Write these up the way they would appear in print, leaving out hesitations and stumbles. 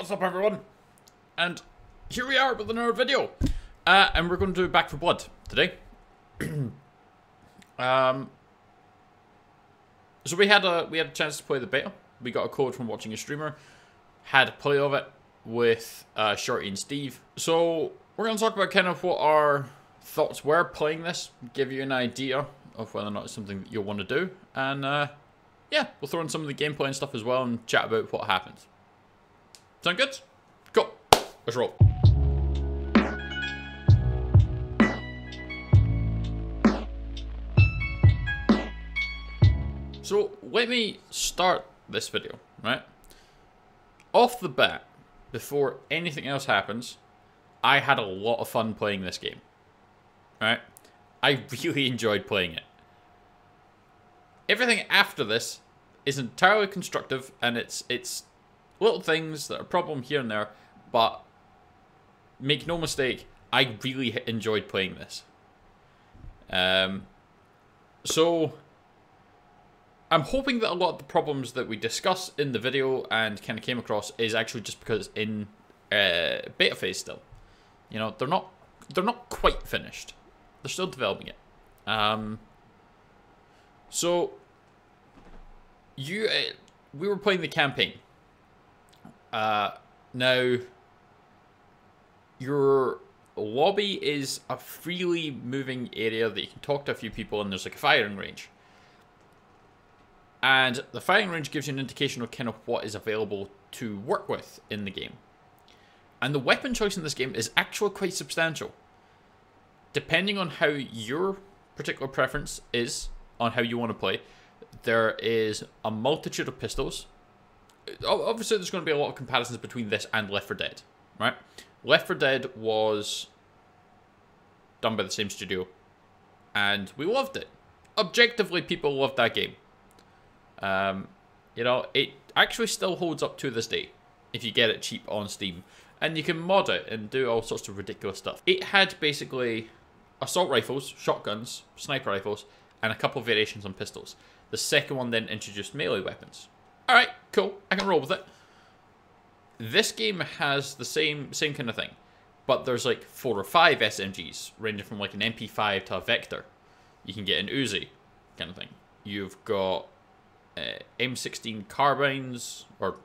What's up, everyone? And here we are with another video. And we're going to do Back 4 Blood today. So we had a chance to play the beta. We got a code from watching a streamer. Had a play of it with Shorty and Steve. So we're going to talk about kind of what our thoughts were playing this. Give you an idea of whether or not it's something that you'll want to do. And yeah, we'll throw in some of the gameplay and stuff as well and chat about what happens. Sound good? Cool. Let's roll. So, let me start this video, right? Off the bat, before anything else happens, I had a lot of fun playing this game, right? I really enjoyed playing it. Everything after this is entirely constructive, and it's little things that are a problem here and there, but make no mistake, I really enjoyed playing this. So I'm hoping that a lot of the problems that we discuss in the video and kind of came across is actually just because in beta phase still. You know, they're not quite finished. They're still developing it. So we were playing the campaign. Now, your lobby is a freely moving area that you can talk to a few people, and there's like a firing range. And the firing range gives you an indication of kind of what is available to work with in the game. And the weapon choice in this game is actually quite substantial. Depending on how your particular preference is on how you want to play, there is a multitude of pistols. Obviously, there's going to be a lot of comparisons between this and Left 4 Dead, right? Left 4 Dead was done by the same studio, and we loved it. Objectively, people loved that game. You know, it actually still holds up to this day if you get it cheap on Steam. And you can mod it and do all sorts of ridiculous stuff. It had basically assault rifles, shotguns, sniper rifles, and a couple of variations on pistols. The second one then introduced melee weapons. Alright, cool, I can roll with it. This game has the same kind of thing, but there's like 4 or 5 SMGs, ranging from like an MP5 to a Vector. You can get an Uzi, kind of thing. You've got M16 carbines, or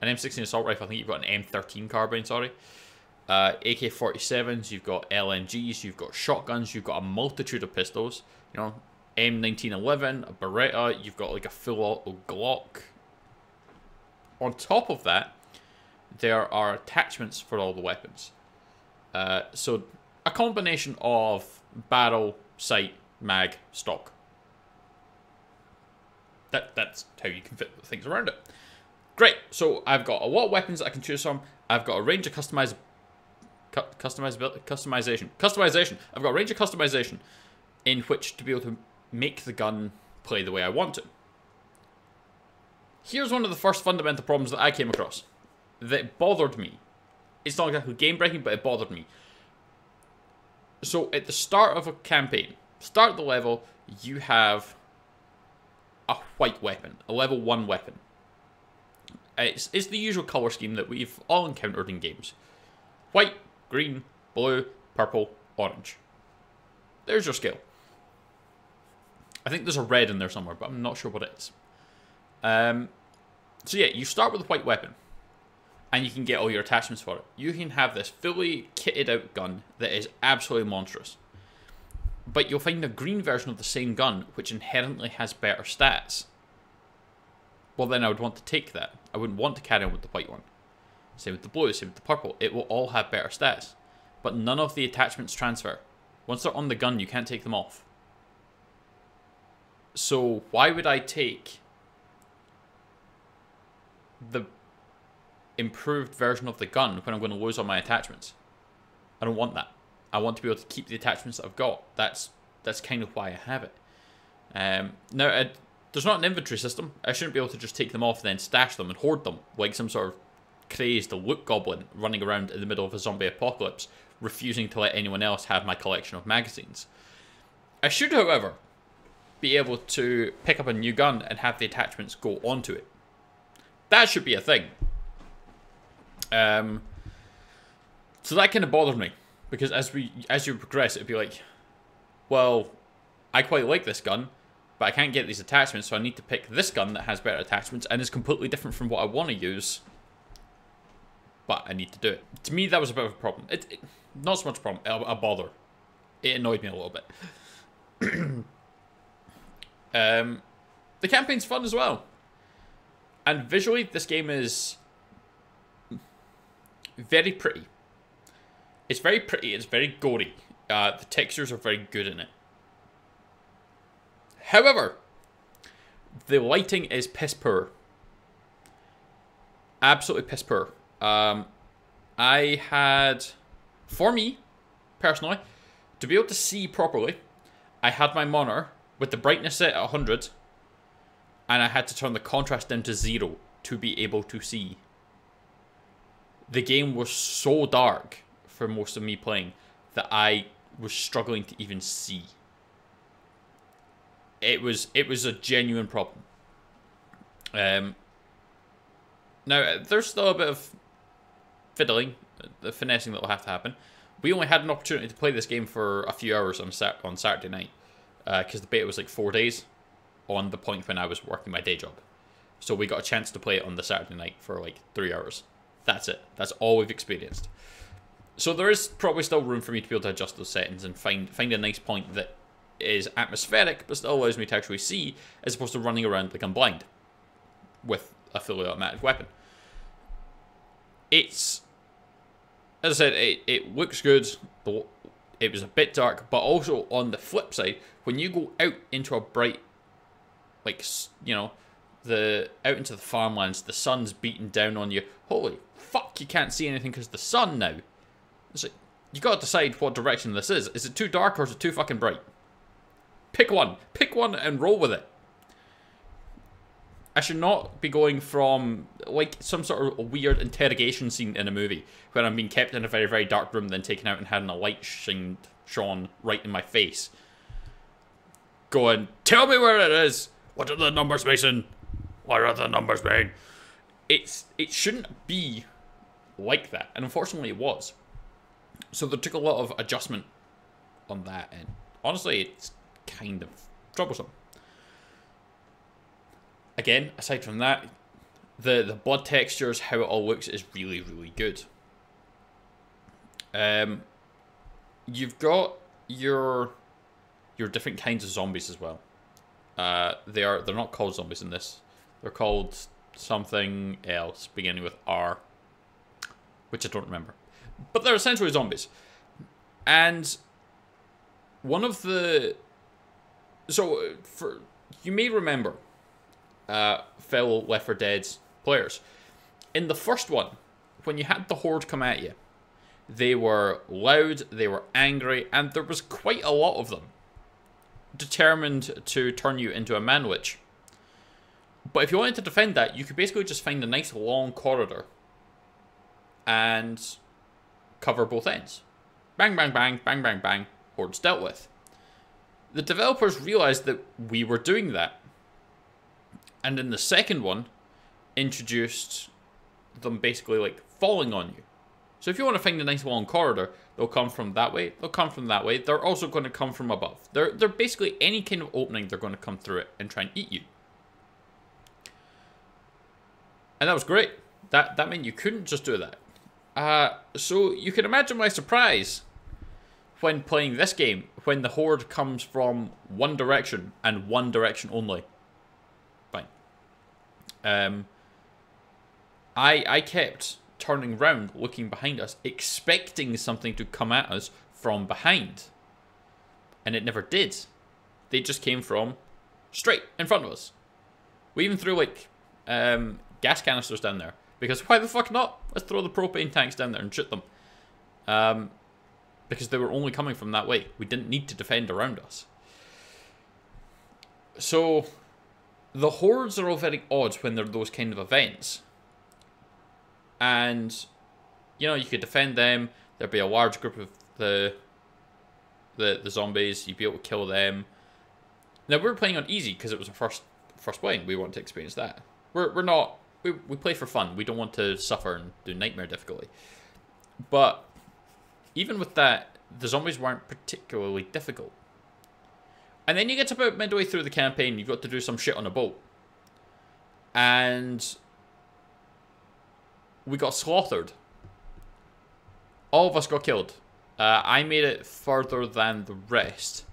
an M16 assault rifle. I think you've got an M13 carbine, sorry. AK-47s, you've got LMGs, you've got shotguns, you've got a multitude of pistols. You know, M1911, a Beretta, you've got like a full auto Glock. On top of that, there are attachments for all the weapons. So a combination of barrel, sight, mag, stock. That's how you can fit things around it. Great. So I've got a lot of weapons that I can choose from. I've got a range of customization. I've got a range of customization in which to be able to make the gun play the way I want to. Here's one of the first fundamental problems that I came across that bothered me. It's not exactly game breaking, but it bothered me. So at the start of a campaign, start of the level, you have a white weapon, a level 1 weapon. It's the usual color scheme that we've all encountered in games. White, green, blue, purple, orange. There's your scale. I think there's a red in there somewhere, but I'm not sure what it is. So yeah, you start with a white weapon, and you can get all your attachments for it. You can have this fully kitted out gun that is absolutely monstrous. But you'll find a green version of the same gun, which inherently has better stats. Well, then I would want to take that. I wouldn't want to carry on with the white one. Same with the blue, same with the purple. It will all have better stats. But none of the attachments transfer. Once they're on the gun, you can't take them off. So why would I take the improved version of the gun when I'm going to lose all my attachments? I don't want that. I want to be able to keep the attachments that I've got. That's kind of why I have it. Now, there's not an inventory system. I shouldn't be able to just take them off and then stash them and hoard them like some sort of crazed loot goblin running around in the middle of a zombie apocalypse, refusing to let anyone else have my collection of magazines. I should, however, be able to pick up a new gun and have the attachments go onto it. That should be a thing. So that kind of bothered me, because as you progress, it'd be like, well, I quite like this gun, but I can't get these attachments, so I need to pick this gun that has better attachments and is completely different from what I want to use. But I need to do it. To me, that was a bit of a problem. Not so much a problem, a bother. It annoyed me a little bit. The campaign's fun as well. And visually, this game is very pretty. It's very pretty, it's very gory. The textures are very good in it. However, the lighting is piss poor. Absolutely piss poor. I had, for me, personally, to be able to see properly, I had my monitor with the brightness set at 100, and I had to turn the contrast down to 0 to be able to see. The game was so dark for most of me playing that I was struggling to even see. It was a genuine problem. Now, there's still a bit of fiddling, the finessing that will have to happen. We only had an opportunity to play this game for a few hours on Saturday night, because the beta was like 4 days on the point when I was working my day job. So we got a chance to play it on the Saturday night for like 3 hours. That's it. That's all we've experienced. So there is probably still room for me to be able to adjust those settings and find a nice point that is atmospheric, but still allows me to actually see, as opposed to running around like I'm blind with a fully automatic weapon. It's, as I said, it looks good. It was a bit dark, but also on the flip side, when you go out into a bright, like, you know, out into the farmlands, the sun's beating down on you. Holy fuck, you can't see anything because of the sun now. It's like, you gotta decide what direction this is. Is it too dark or is it too fucking bright? Pick one. Pick one and roll with it. I should not be going from, like, some sort of weird interrogation scene in a movie where I'm being kept in a very, very dark room, then taken out and having a light shone right in my face. Going, tell me where it is! What are the numbers, Mason? What are the numbers, man? It shouldn't be like that, and unfortunately it was. So there took a lot of adjustment on that, and honestly, it's kind of troublesome. Again, aside from that, the blood textures, how it all looks, is really, really good. You've got your different kinds of zombies as well. They're not called zombies in this. They're called something else beginning with R, which I don't remember. But they're essentially zombies. And one of the... So, you may remember, fellow Left 4 Dead players, in the first one, when you had the Horde come at you, they were loud, they were angry, and there was quite a lot of them, determined to turn you into a man-witch. But if you wanted to defend that, you could basically just find a nice long corridor and cover both ends. Bang, bang, bang, bang, bang, bang, Horde's dealt with. The developers realized that we were doing that, and in the second one, introduced them basically like falling on you. So if you want to find a nice long corridor, they'll come from that way, they'll come from that way, they're also going to come from above. They're basically any kind of opening, they're going to come through it and try and eat you. And that was great. That meant you couldn't just do that. So you can imagine my surprise when playing this game, when the Horde comes from one direction and one direction only. Fine. I kept turning round, looking behind us, expecting something to come at us from behind. And it never did. They just came from straight in front of us. We even threw, like, gas canisters down there. Because why the fuck not? Let's throw the propane tanks down there and shoot them. Because they were only coming from that way. We didn't need to defend around us. So, the Hordes are all very odd when they're those kind of events. And, you know, you could defend them. There'd be a large group of the zombies. You'd be able to kill them. Now, we were playing on easy because it was our first playing. We wanted to experience that. We're not we play for fun. We don't want to suffer and do nightmare difficulty. But even with that, the zombies weren't particularly difficult. And then you get to about midway through the campaign, you've got to do some shit on a boat. And we got slaughtered. All of us got killed. I made it further than the rest.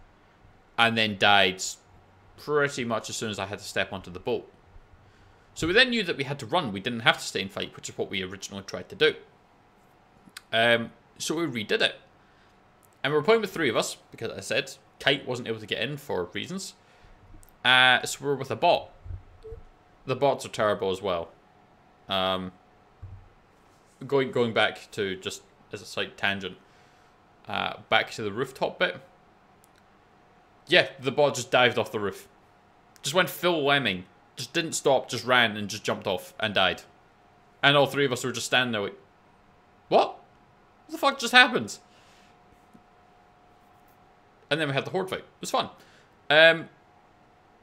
And then died pretty much as soon as I had to step onto the boat. So we then knew that we had to run. We didn't have to stay and fight, which is what we originally tried to do. So we redid it. And we were playing with 3 of us, because as I said, Kite wasn't able to get in for reasons. So we were with a bot. The bots are terrible as well. Going back to, just as a slight tangent, back to the rooftop bit. Yeah, the bot just dived off the roof. Just went full lemming. Just didn't stop, just ran and just jumped off and died. And all 3 of us were just standing there like, what? What the fuck just happened? And then we had the horde fight. It was fun.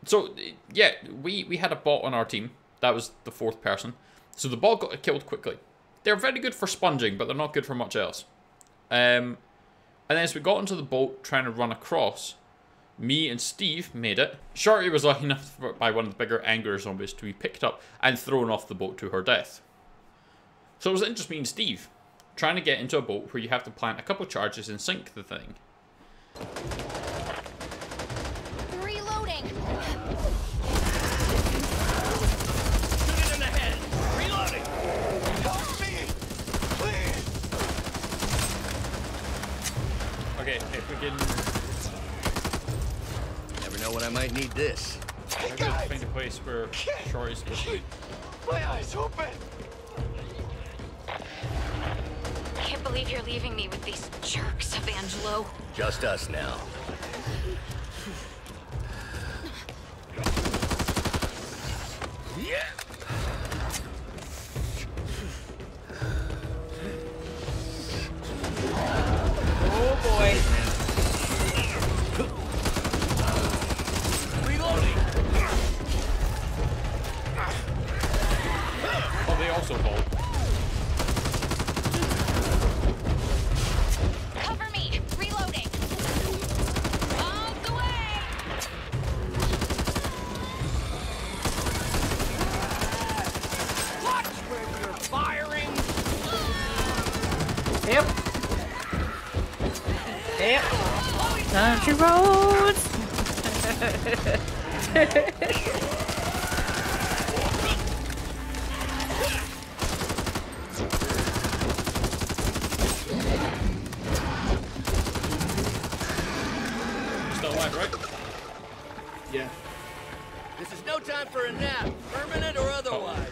So, yeah, we had a bot on our team. That was the 4th person. So the bot got killed quickly. They're very good for sponging, but they're not good for much else. And then as we got into the boat trying to run across, me and Steve made it. Shorty was lucky enough by one of the bigger angler zombies to be picked up and thrown off the boat to her death. So it was just me and Steve trying to get into a boat where you have to plant a couple charges and sink the thing. Reloading. Shoot it in the head. Reloading. Help me, please. Okay, if we can... Never know when I might need this. Maybe let's find a place where Shorty's supposed to be. My eyes open. Can't believe you're leaving me with these jerks, Evangelo. Just us now. Yeah. Oh boy. Reloading. Oh, they also fall. Cover me. Reloading. On the way. Watch where you're firing. Yep. Yep. Country roads. Still alive, right? Yeah. This is no time for a nap, permanent or otherwise.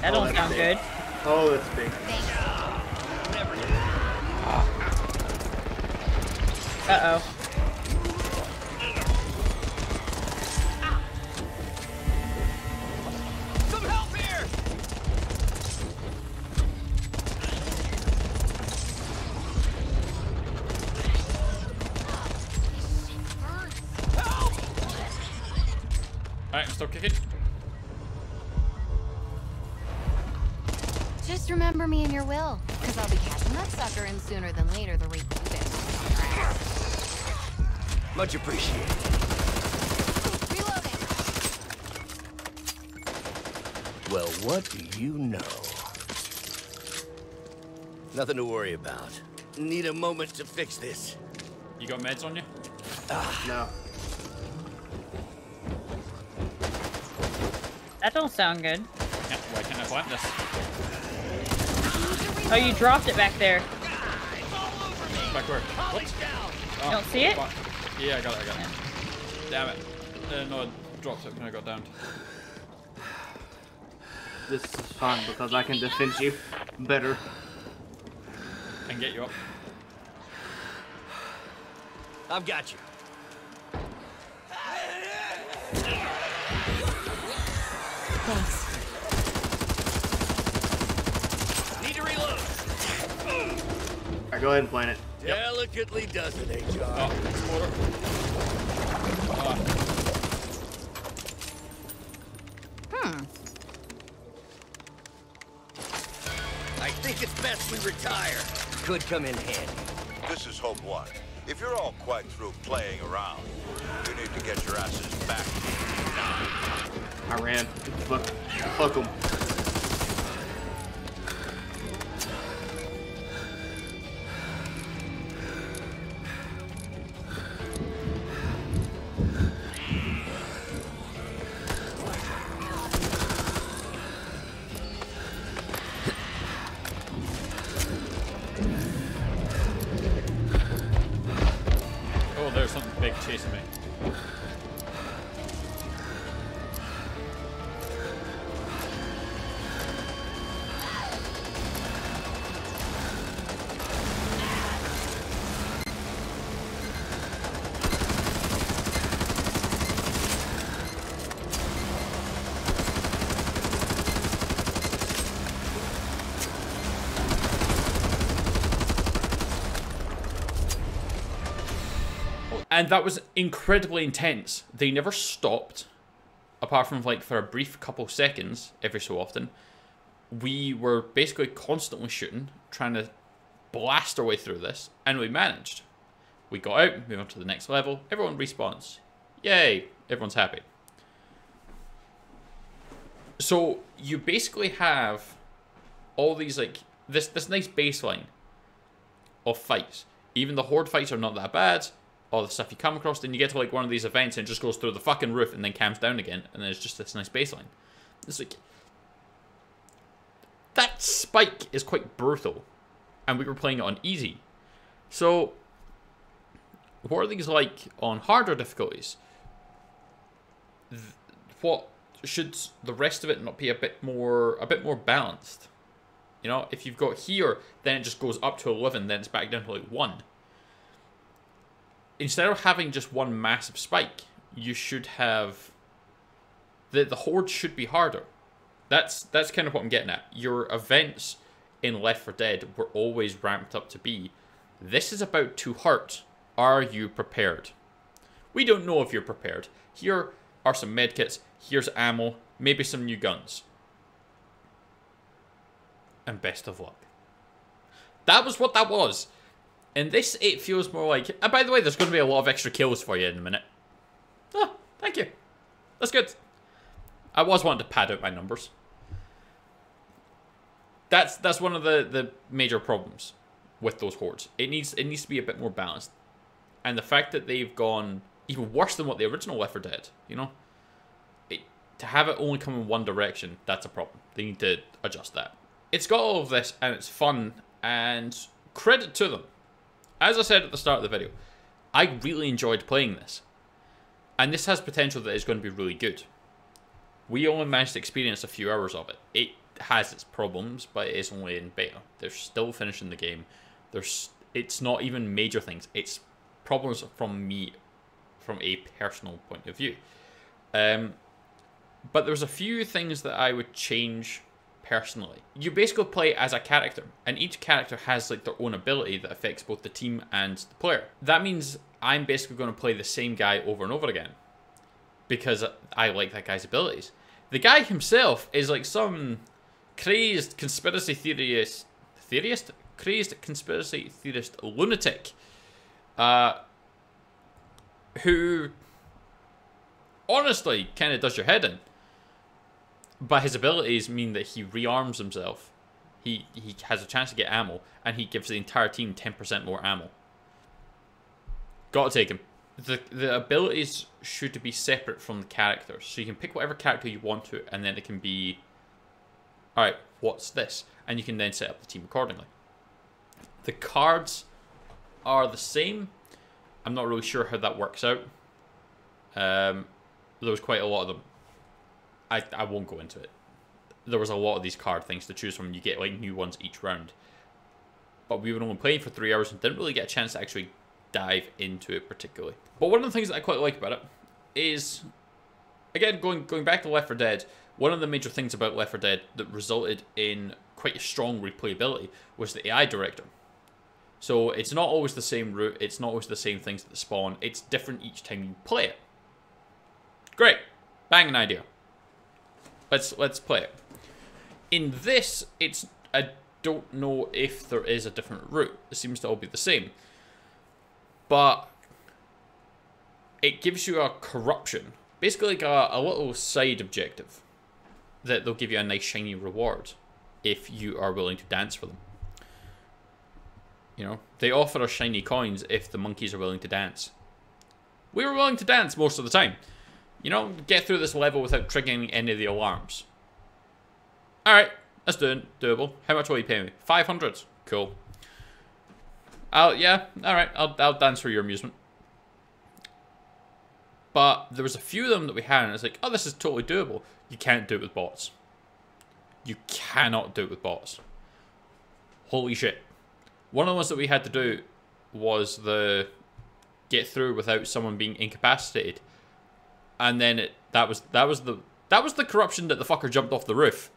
That don't that's sound big. good. Oh, that's big. Never did. Uh-oh. Some help here. Help! Alright, stop kicking. Just remember me in your will, because I'll be catching that sucker in sooner than later the week you bit. Much appreciated. Reloading. Well, what do you know? Nothing to worry about. Need a moment to fix this. You got meds on you? No. That don't sound good. Yeah, why can't I plant this? Oh, you dropped it back there. Back where? What? Oh, You don't see it? fuck. Yeah, I got it. Damn it. No, I dropped it when I got downed. This is fun because I can defend you better. And get you up. I've got you. Thanks. Need to reload. Alright, go ahead and plant it. Delicately does it, HR. Oh, order. think it's best we retire. Could come in handy. This is Hope One. If you're all quite through playing around, you need to get your asses back now. I ran. Fuck them. Oh, there's something big chasing me. And that was incredibly intense. They never stopped, apart from like for a brief couple seconds every so often. We were basically constantly shooting, trying to blast our way through this, and we managed. We got out, moved on to the next level, everyone respawns. Yay, everyone's happy. So you basically have all these like, this nice baseline of fights. Even the horde fights are not that bad. All the stuff you come across, then you get to like one of these events and it just goes through the fucking roof and then cams down again, and then it's just this nice baseline. It's like, that spike is quite brutal, and we were playing it on easy. So what are these like on harder difficulties? What should the rest of it not be a bit more balanced? You know, if you've got here, then it just goes up to 11, then it's back down to like 1. Instead of having just one massive spike, you should have... The horde should be harder. That's kind of what I'm getting at. Your events in Left 4 Dead were always ramped up to be, this is about to hurt. Are you prepared? We don't know if you're prepared. Here are some medkits. Here's ammo. Maybe some new guns. And best of luck. That was what that was. In this, it feels more like... And by the way, there's going to be a lot of extra kills for you in a minute. Oh, thank you. That's good. I was wanting to pad out my numbers. That's one of the major problems with those hordes. It needs to be a bit more balanced. And the fact that they've gone even worse than what the original Left 4 Dead, you know? To have it only come in one direction, that's a problem. They need to adjust that. It's got all of this, and it's fun, and credit to them. As I said at the start of the video, I really enjoyed playing this. And this has potential that is going to be really good. We only managed to experience a few hours of it. It has its problems, but it is only in beta. They're still finishing the game. It's not even major things. It's problems from me, from a personal point of view. But there's a few things that I would change personally. You basically play as a character, and each character has like their own ability that affects both the team and the player. That means I'm basically going to play the same guy over and over again because I like that guy's abilities. The guy himself is like some crazed conspiracy theorist lunatic who honestly kind of does your head in. But his abilities mean that he rearms himself. He has a chance to get ammo, and he gives the entire team 10% more ammo. Gotta take him. The abilities should be separate from the characters. So you can pick whatever character you want to, and then it can be... Alright, what's this? And you can then set up the team accordingly. The cards are the same. I'm not really sure how that works out. There was quite a lot of them. I won't go into it. There was a lot of these card things to choose from. You get like new ones each round. But we were only playing for 3 hours and didn't really get a chance to actually dive into it particularly. But one of the things that I quite like about it is, again, going back to Left 4 Dead, one of the major things about Left 4 Dead that resulted in quite a strong replayability was the AI director. So it's not always the same route, it's not always the same things that spawn, it's different each time you play it. Great. Banging idea. Let's play it. In this, it's a don't know if there is a different route. It seems to all be the same. But it gives you a corruption. Basically like a little side objective that they'll give you a nice shiny reward if you are willing to dance for them. You know, they offer us shiny coins if the monkeys are willing to dance. We were willing to dance most of the time. You know, get through this level without triggering any of the alarms. Alright, that's doable. How much will you pay me? 500. Cool. Yeah, alright, I'll dance for your amusement. But there was a few of them that we had, and it's like, oh, this is totally doable. You can't do it with bots. You cannot do it with bots. Holy shit. One of the ones that we had to do was the get through without someone being incapacitated. And then that was the corruption that the fucker jumped off the roof.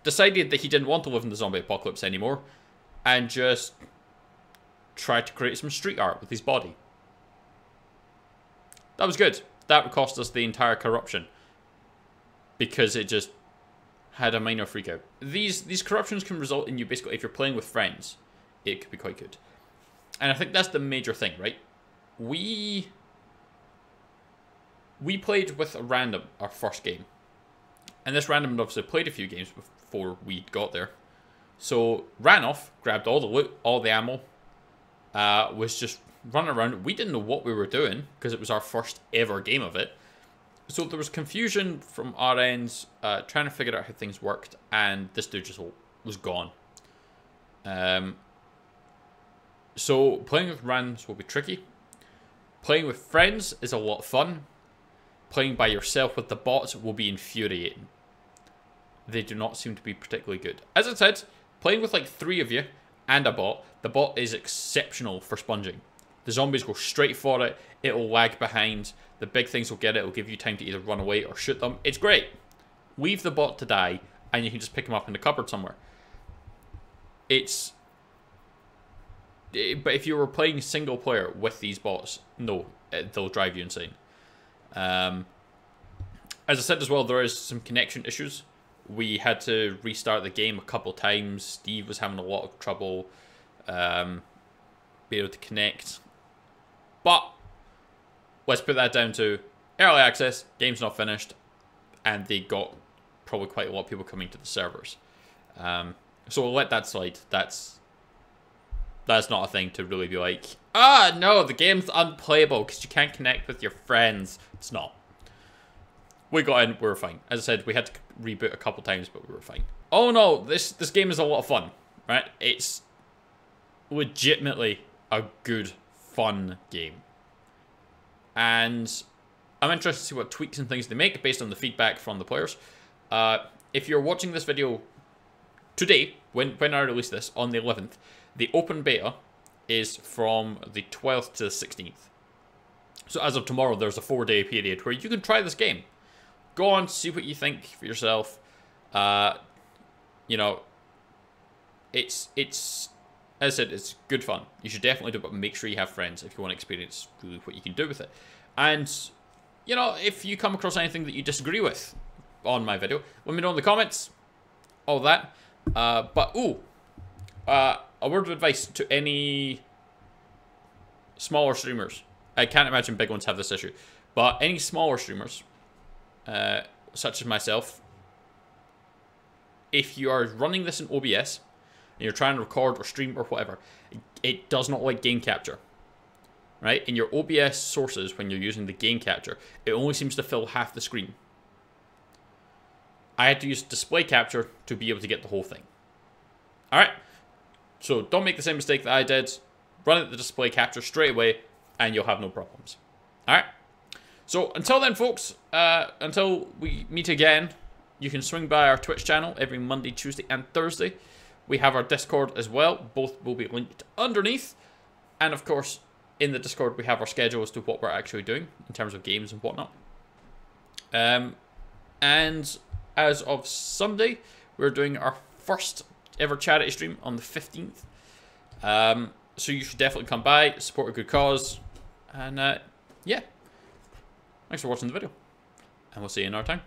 Decided that he didn't want to live in the zombie apocalypse anymore, and just tried to create some street art with his body. That was good. That would cost us the entire corruption, because it just had a minor freak out. These corruptions can result in you basically, if you're playing with friends, it could be quite good. And I think that's the major thing, right? We played with a random our first game. And this random had obviously played a few games before we got there. So ran off, grabbed all the loot, all the ammo, was just running around. We didn't know what we were doing because it was our first ever game of it. So there was confusion from our ends, trying to figure out how things worked, and this dude just was gone. So playing with randoms will be tricky. Playing with friends is a lot of fun. Playing by yourself with the bots will be infuriating. They do not seem to be particularly good. As I said, playing with like 3 of you and a bot, the bot is exceptional for sponging. The zombies go straight for it, it'll lag behind, the big things will get it, it'll give you time to either run away or shoot them. It's great. Leave the bot to die, and you can just pick him up in the cupboard somewhere. But if you were playing single player with these bots, no, they'll drive you insane. As I said as well, there is some connection issues. We had to restart the game a couple times. Steve was having a lot of trouble being able to connect. But let's put that down to early access, game's not finished, and they got probably quite a lot of people coming to the servers. So we'll let that slide. That's not a thing to really be like, ah, no, the game's unplayable because you can't connect with your friends. It's not. We got in, we were fine. As I said, we had to reboot a couple times, but we were fine. Oh no, this game is a lot of fun, right? It's legitimately a good, fun game. And I'm interested to see what tweaks and things they make based on the feedback from the players. If you're watching this video today, when I release this, on the 11th, the open beta is from the 12th to the 16th. So as of tomorrow, there's a 4-day period where you can try this game. Go on, see what you think for yourself. You know, it's as I said, it's good fun. You should definitely do it, but make sure you have friends if you want to experience really what you can do with it. And, you know, if you come across anything that you disagree with on my video, let me know in the comments. All that. But, a word of advice to any smaller streamers. I can't imagine big ones have this issue. But any smaller streamers, such as myself, if you are running this in OBS, and you're trying to record or stream or whatever, it does not like gain capture. Right? In your OBS sources, when you're using the gain capture, it only seems to fill half the screen. I had to use display capture to be able to get the whole thing. Alright? So don't make the same mistake that I did. Run it the display capture straight away, and you'll have no problems. Alright? So until then, folks, until we meet again, you can swing by our Twitch channel every Monday, Tuesday, and Thursday. We have our Discord as well. Both will be linked underneath. And of course, in the Discord, we have our schedule as to what we're actually doing in terms of games and whatnot. And as of Sunday, we're doing our first ever charity stream on the 15th. So you should definitely come by, support a good cause. And yeah. Thanks for watching the video. And we'll see you another time.